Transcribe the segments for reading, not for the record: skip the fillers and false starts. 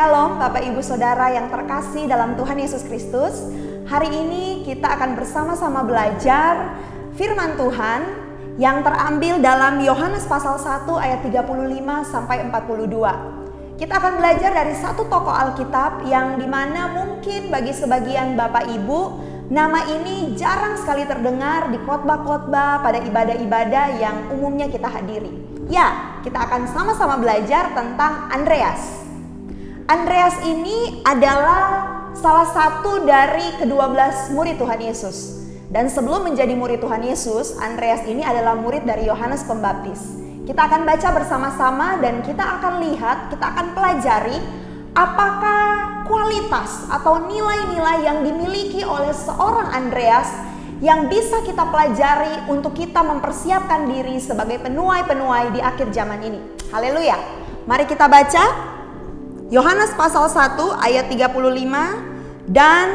Shalom Bapak Ibu Saudara yang terkasih dalam Tuhan Yesus Kristus. Hari ini kita akan bersama-sama belajar firman Tuhan yang terambil dalam Yohanes pasal 1 ayat 35 sampai 42. Kita akan belajar dari satu tokoh Alkitab yang dimana mungkin bagi sebagian Bapak Ibu nama ini jarang sekali terdengar di khotbah-khotbah pada ibadah-ibadah yang umumnya kita hadiri. Ya, kita akan sama-sama belajar tentang Andreas. Andreas ini adalah salah satu dari ke-12 murid Tuhan Yesus. Dan sebelum menjadi murid Tuhan Yesus, Andreas ini adalah murid dari Yohanes Pembaptis. Kita akan baca bersama-sama dan kita akan lihat, kita akan pelajari apakah kualitas atau nilai-nilai yang dimiliki oleh seorang Andreas yang bisa kita pelajari untuk kita mempersiapkan diri sebagai penuai-penuai di akhir zaman ini. Haleluya. Mari kita baca Yohanes pasal 1 ayat 35 dan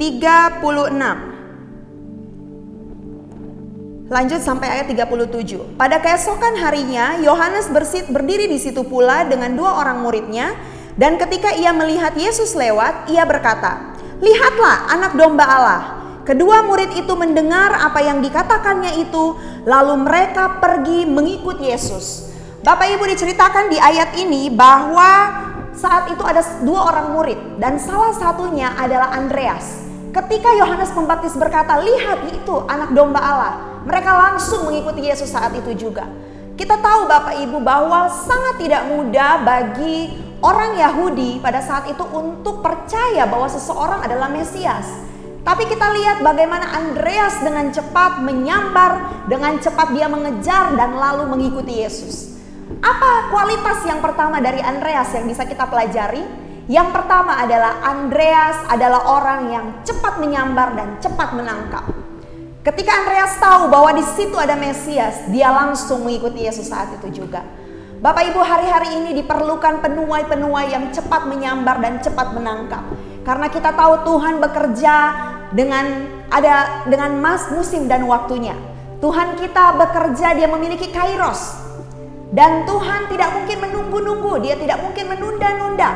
36. Lanjut sampai ayat 37. Pada keesokan harinya Yohanes berdiri di situ pula dengan dua orang muridnya, dan ketika ia melihat Yesus lewat, ia berkata, "Lihatlah anak domba Allah." Kedua murid itu mendengar apa yang dikatakannya itu, lalu mereka pergi mengikut Yesus. Bapak Ibu, diceritakan di ayat ini bahwa saat itu ada dua orang murid dan salah satunya adalah Andreas. Ketika Yohanes Pembaptis berkata, "Lihat itu anak domba Allah," mereka langsung mengikuti Yesus saat itu juga. Kita tahu Bapak Ibu bahwa sangat tidak mudah bagi orang Yahudi pada saat itu untuk percaya bahwa seseorang adalah Mesias. Tapi kita lihat bagaimana Andreas dengan cepat menyambar, dengan cepat dia mengejar dan lalu mengikuti Yesus. Apa kualitas yang pertama dari Andreas yang bisa kita pelajari? Yang pertama adalah Andreas adalah orang yang cepat menyambar dan cepat menangkap. Ketika Andreas tahu bahwa di situ ada Mesias, dia langsung mengikuti Yesus saat itu juga. Bapak Ibu, hari-hari ini diperlukan penuai-penuai yang cepat menyambar dan cepat menangkap. Karena kita tahu Tuhan bekerja dengan musim dan waktunya. Tuhan kita bekerja, dia memiliki kairos. Dan Tuhan tidak mungkin menunggu-nunggu, dia tidak mungkin menunda-nunda.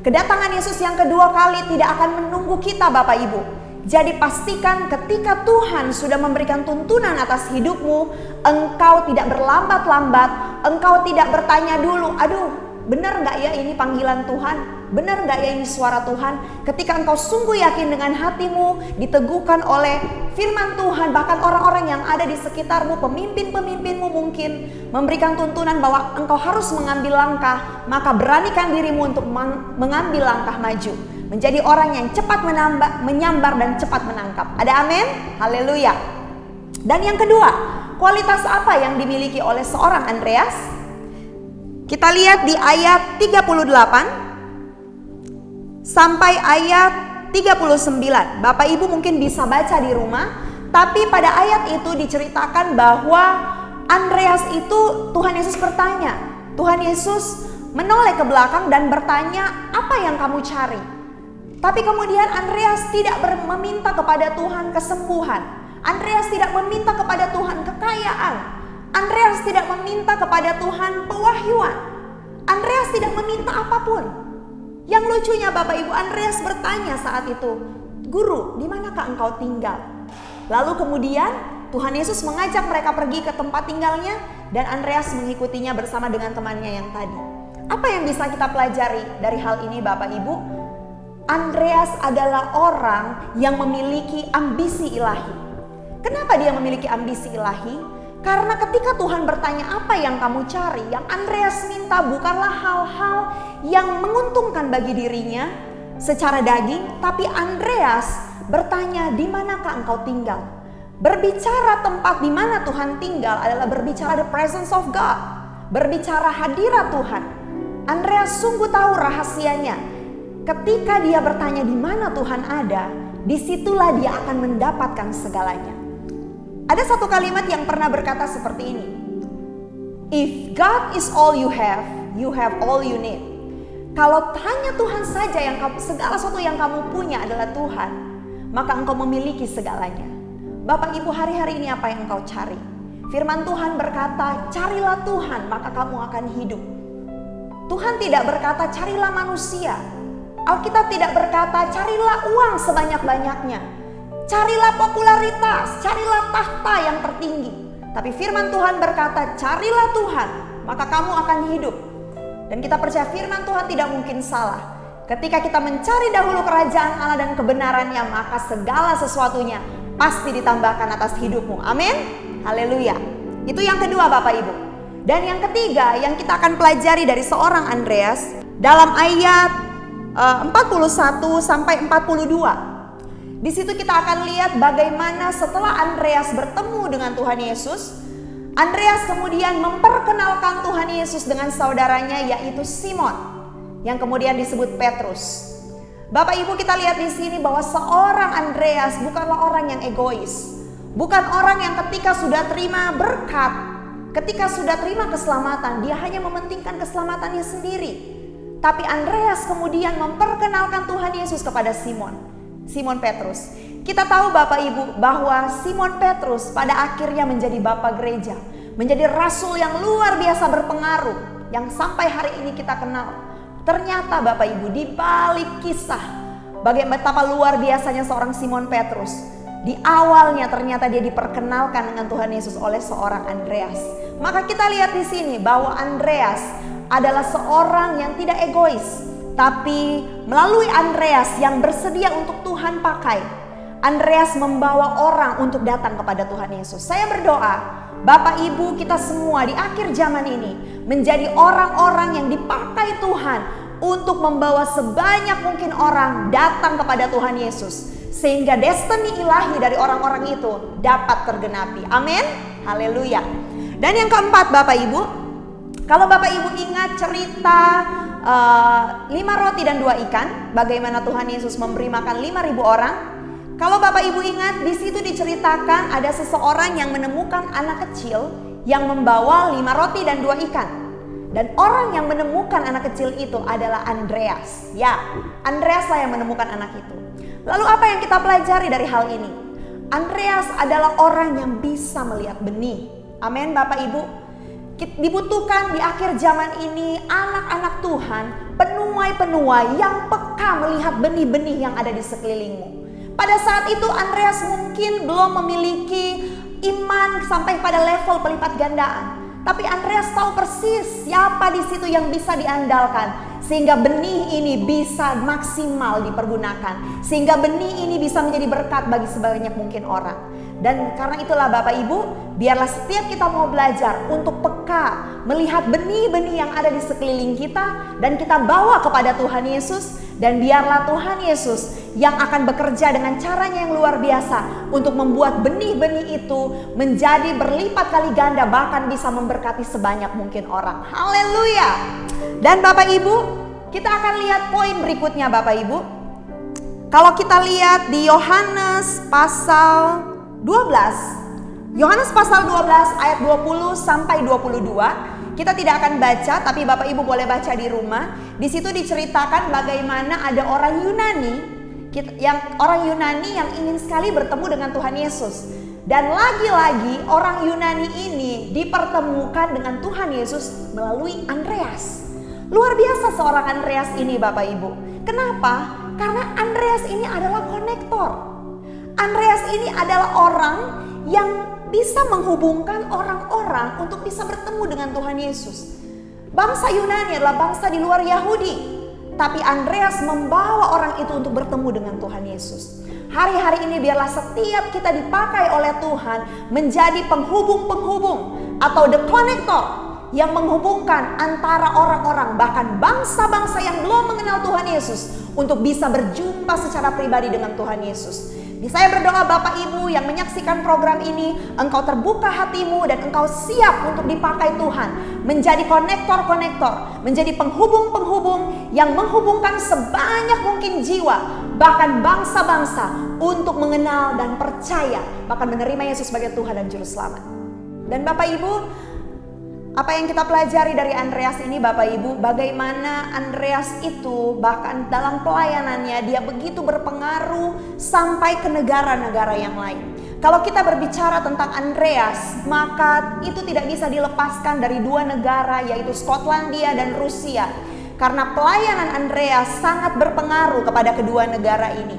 Kedatangan Yesus yang kedua kali tidak akan menunggu kita Bapak Ibu. Jadi pastikan ketika Tuhan sudah memberikan tuntunan atas hidupmu, engkau tidak berlambat-lambat, engkau tidak bertanya dulu, "Aduh, benar gak ya ini panggilan Tuhan? Benar gak ya ini suara Tuhan?" Ketika engkau sungguh yakin dengan hatimu, diteguhkan oleh firman Tuhan, bahkan orang-orang yang ada di sekitarmu, pemimpin-pemimpinmu mungkin memberikan tuntunan bahwa engkau harus mengambil langkah, maka beranikan dirimu untuk mengambil langkah maju. Menjadi orang yang cepat menyambar dan cepat menangkap. Ada amin? Haleluya. Dan yang kedua, kualitas apa yang dimiliki oleh seorang Andreas? Kita lihat di ayat 38 sampai ayat 39. Bapak Ibu mungkin bisa baca di rumah, tapi pada ayat itu diceritakan bahwa Andreas itu Tuhan Yesus bertanya. Tuhan Yesus menoleh ke belakang dan bertanya, "Apa yang kamu cari?" Tapi kemudian Andreas tidak meminta kepada Tuhan kesembuhan. Andreas tidak meminta kepada Tuhan kekayaan. Andreas tidak meminta kepada Tuhan pewahyuan. Andreas tidak meminta apapun. Yang lucunya Bapak Ibu, Andreas bertanya saat itu, "Guru, di manakah engkau tinggal?" Lalu kemudian Tuhan Yesus mengajak mereka pergi ke tempat tinggalnya dan Andreas mengikutinya bersama dengan temannya yang tadi. Apa yang bisa kita pelajari dari hal ini Bapak Ibu? Andreas adalah orang yang memiliki ambisi ilahi. Kenapa dia memiliki ambisi ilahi? Karena ketika Tuhan bertanya apa yang kamu cari, yang Andreas minta bukanlah hal-hal yang menguntungkan bagi dirinya secara daging, tapi Andreas bertanya, "Di manakah engkau tinggal?" Berbicara tempat di mana Tuhan tinggal adalah berbicara the presence of God, berbicara hadirat Tuhan. Andreas sungguh tahu rahasianya. Ketika dia bertanya di mana Tuhan ada, disitulah dia akan mendapatkan segalanya. Ada satu kalimat yang pernah berkata seperti ini, "If God is all you have all you need." Kalau hanya Tuhan saja segala sesuatu yang kamu punya adalah Tuhan, maka engkau memiliki segalanya. Bapak Ibu, hari-hari ini apa yang engkau cari? Firman Tuhan berkata, "Carilah Tuhan, maka kamu akan hidup." Tuhan tidak berkata carilah manusia. Alkitab tidak berkata carilah uang sebanyak-banyaknya. Carilah popularitas, carilah tahta yang tertinggi. Tapi firman Tuhan berkata carilah Tuhan, maka kamu akan hidup. Dan kita percaya firman Tuhan tidak mungkin salah. Ketika kita mencari dahulu kerajaan Allah dan kebenarannya, maka segala sesuatunya pasti ditambahkan atas hidupmu. Amin. Haleluya. Itu yang kedua Bapak Ibu. Dan yang ketiga yang kita akan pelajari dari seorang Andreas dalam ayat 41 sampai 42. Di situ kita akan lihat bagaimana setelah Andreas bertemu dengan Tuhan Yesus, Andreas kemudian memperkenalkan Tuhan Yesus dengan saudaranya yaitu Simon, yang kemudian disebut Petrus. Bapak Ibu, kita lihat di sini bahwa seorang Andreas bukanlah orang yang egois. Bukan orang yang ketika sudah terima berkat, ketika sudah terima keselamatan, dia hanya mementingkan keselamatannya sendiri. Tapi Andreas kemudian memperkenalkan Tuhan Yesus kepada Simon Petrus. Kita tahu Bapak Ibu bahwa Simon Petrus pada akhirnya menjadi bapak gereja, menjadi rasul yang luar biasa berpengaruh, yang sampai hari ini kita kenal. Ternyata Bapak Ibu, di balik kisah bagaimana betapa luar biasanya seorang Simon Petrus, di awalnya ternyata dia diperkenalkan dengan Tuhan Yesus oleh seorang Andreas. Maka kita lihat di sini bahwa Andreas adalah seorang yang tidak egois, tapi melalui Andreas yang bersedia untuk Tuhan pakai, Andreas membawa orang untuk datang kepada Tuhan Yesus. Saya berdoa, Bapak Ibu kita semua di akhir zaman ini menjadi orang-orang yang dipakai Tuhan untuk membawa sebanyak mungkin orang datang kepada Tuhan Yesus, sehingga destiny ilahi dari orang-orang itu dapat tergenapi. Amin. Haleluya. Dan yang keempat Bapak Ibu, kalau Bapak Ibu ingat cerita 5 roti dan 2 ikan, bagaimana Tuhan Yesus memberi makan 5.000 orang. Kalau Bapak Ibu ingat, di situ diceritakan ada seseorang yang menemukan anak kecil yang membawa 5 roti dan 2 ikan. Dan orang yang menemukan anak kecil itu adalah Andreas. Ya, Andreas lah yang menemukan anak itu. Lalu apa yang kita pelajari dari hal ini? Andreas adalah orang yang bisa melihat benih. Amin Bapak Ibu. Dibutuhkan di akhir zaman ini anak-anak Tuhan, penuai-penuai yang peka melihat benih-benih yang ada di sekelilingmu. Pada saat itu Andreas mungkin belum memiliki iman sampai pada level pelipat gandaan. Tapi Andreas tahu persis siapa di situ yang bisa diandalkan, sehingga benih ini bisa maksimal dipergunakan, sehingga benih ini bisa menjadi berkat bagi sebanyak mungkin orang. Dan karena itulah Bapak Ibu, biarlah setiap kita mau belajar untuk peka melihat benih-benih yang ada di sekeliling kita, dan kita bawa kepada Tuhan Yesus. Dan biarlah Tuhan Yesus yang akan bekerja dengan caranya yang luar biasa untuk membuat benih-benih itu menjadi berlipat kali ganda, bahkan bisa memberkati sebanyak mungkin orang. Haleluya. Dan Bapak Ibu, kita akan lihat poin berikutnya Bapak Ibu. Kalau kita lihat di Yohanes pasal 12, Yohanes pasal 12 ayat 20 sampai 22. Kita tidak akan baca, tapi Bapak Ibu boleh baca di rumah. Di situ diceritakan bagaimana ada orang Yunani yang ingin sekali bertemu dengan Tuhan Yesus. Dan lagi-lagi orang Yunani ini dipertemukan dengan Tuhan Yesus melalui Andreas. Luar biasa seorang Andreas ini Bapak Ibu. Kenapa? Karena Andreas ini adalah konektor. Andreas ini adalah orang yang bisa menghubungkan orang-orang untuk bisa bertemu dengan Tuhan Yesus. Bangsa Yunani adalah bangsa di luar Yahudi, tapi Andreas membawa orang itu untuk bertemu dengan Tuhan Yesus. Hari-hari ini biarlah setiap kita dipakai oleh Tuhan menjadi penghubung-penghubung atau the connector yang menghubungkan antara orang-orang, bahkan bangsa-bangsa yang belum mengenal Tuhan Yesus, untuk bisa berjumpa secara pribadi dengan Tuhan Yesus. Saya berdoa Bapak Ibu yang menyaksikan program ini, engkau terbuka hatimu dan engkau siap untuk dipakai Tuhan menjadi konektor-konektor, menjadi penghubung-penghubung yang menghubungkan sebanyak mungkin jiwa, bahkan bangsa-bangsa, untuk mengenal dan percaya, bahkan menerima Yesus sebagai Tuhan dan Juru Selamat. Dan Bapak Ibu, apa yang kita pelajari dari Andreas ini Bapak Ibu, bagaimana Andreas itu bahkan dalam pelayanannya dia begitu berpengaruh sampai ke negara-negara yang lain. Kalau kita berbicara tentang Andreas, maka itu tidak bisa dilepaskan dari 2 negara, yaitu Skotlandia dan Rusia, karena pelayanan Andreas sangat berpengaruh kepada kedua negara ini.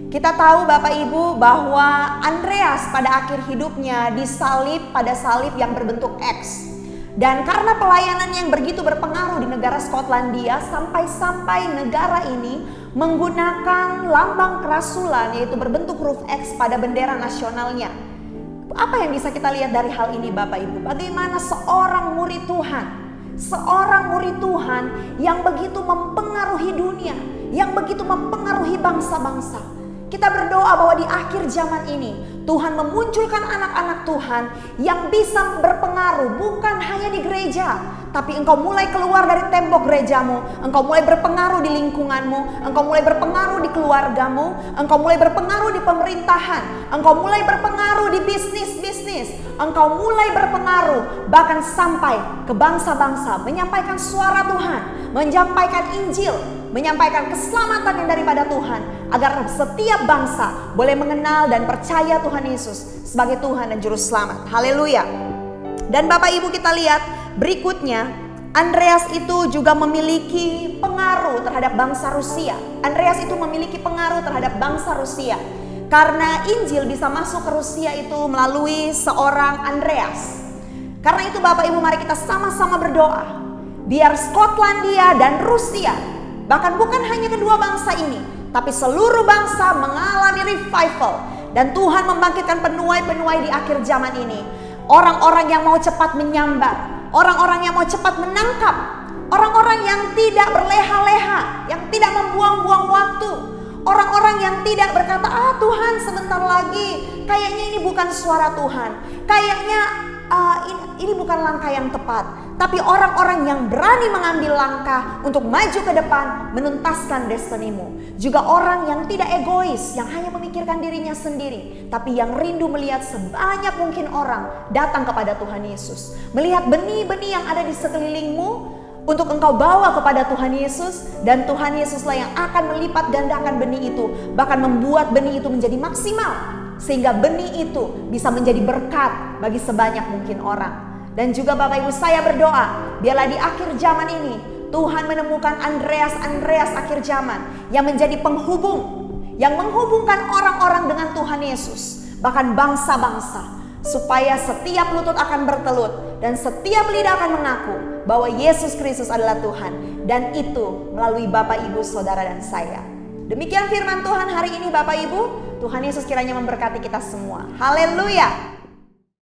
Kita tahu Bapak Ibu bahwa Andreas pada akhir hidupnya disalib pada salib yang berbentuk X. Dan karena pelayanan yang begitu berpengaruh di negara Skotlandia, sampai-sampai negara ini menggunakan lambang kerasulan yaitu berbentuk huruf X pada bendera nasionalnya. Apa yang bisa kita lihat dari hal ini Bapak Ibu? Bagaimana seorang murid Tuhan yang begitu mempengaruhi dunia, yang begitu mempengaruhi bangsa-bangsa. Kita berdoa bahwa di akhir zaman ini Tuhan memunculkan anak-anak Tuhan yang bisa berpengaruh bukan hanya di gereja, tapi engkau mulai keluar dari tembok gerejamu, engkau mulai berpengaruh di lingkunganmu, engkau mulai berpengaruh di keluargamu, engkau mulai berpengaruh di pemerintahan, engkau mulai berpengaruh di bisnis, engkau mulai berpengaruh bahkan sampai ke bangsa-bangsa, menyampaikan suara Tuhan, menyampaikan Injil, menyampaikan keselamatan yang daripada Tuhan, agar setiap bangsa boleh mengenal dan percaya Tuhan Yesus sebagai Tuhan dan Juru Selamat. Haleluya. Dan Bapak Ibu kita lihat berikutnya, Andreas itu juga memiliki pengaruh terhadap bangsa Rusia. Andreas itu memiliki pengaruh terhadap bangsa Rusia. Karena Injil bisa masuk ke Rusia itu melalui seorang Andreas. Karena itu Bapak Ibu mari kita sama-sama berdoa. Biar Skotlandia dan Rusia, bahkan bukan hanya kedua bangsa ini, tapi seluruh bangsa mengalami revival. Dan Tuhan membangkitkan penuai-penuai di akhir zaman ini. Orang-orang yang mau cepat menyambar, orang-orang yang mau cepat menangkap, orang-orang yang tidak berleha-leha, yang tidak membuang-buang waktu, orang-orang yang tidak berkata, Tuhan sebentar lagi, kayaknya ini bukan suara Tuhan, kayaknya ini bukan langkah yang tepat. Tapi orang-orang yang berani mengambil langkah untuk maju ke depan, menuntaskan destinimu. Juga orang yang tidak egois, yang hanya memikirkan dirinya sendiri, tapi yang rindu melihat sebanyak mungkin orang datang kepada Tuhan Yesus. Melihat benih-benih yang ada di sekelilingmu untuk engkau bawa kepada Tuhan Yesus, dan Tuhan Yesuslah yang akan melipat gandakan benih itu, bahkan membuat benih itu menjadi maksimal, sehingga benih itu bisa menjadi berkat bagi sebanyak mungkin orang. Dan juga Bapak Ibu saya berdoa, biarlah di akhir zaman ini Tuhan menemukan Andreas akhir zaman yang menjadi penghubung, yang menghubungkan orang-orang dengan Tuhan Yesus, bahkan bangsa-bangsa, supaya setiap lutut akan bertelut dan setiap lidah akan mengaku bahwa Yesus Kristus adalah Tuhan, dan itu melalui Bapak Ibu Saudara dan saya. Demikian firman Tuhan hari ini Bapak Ibu. Tuhan Yesus kiranya memberkati kita semua. Haleluya.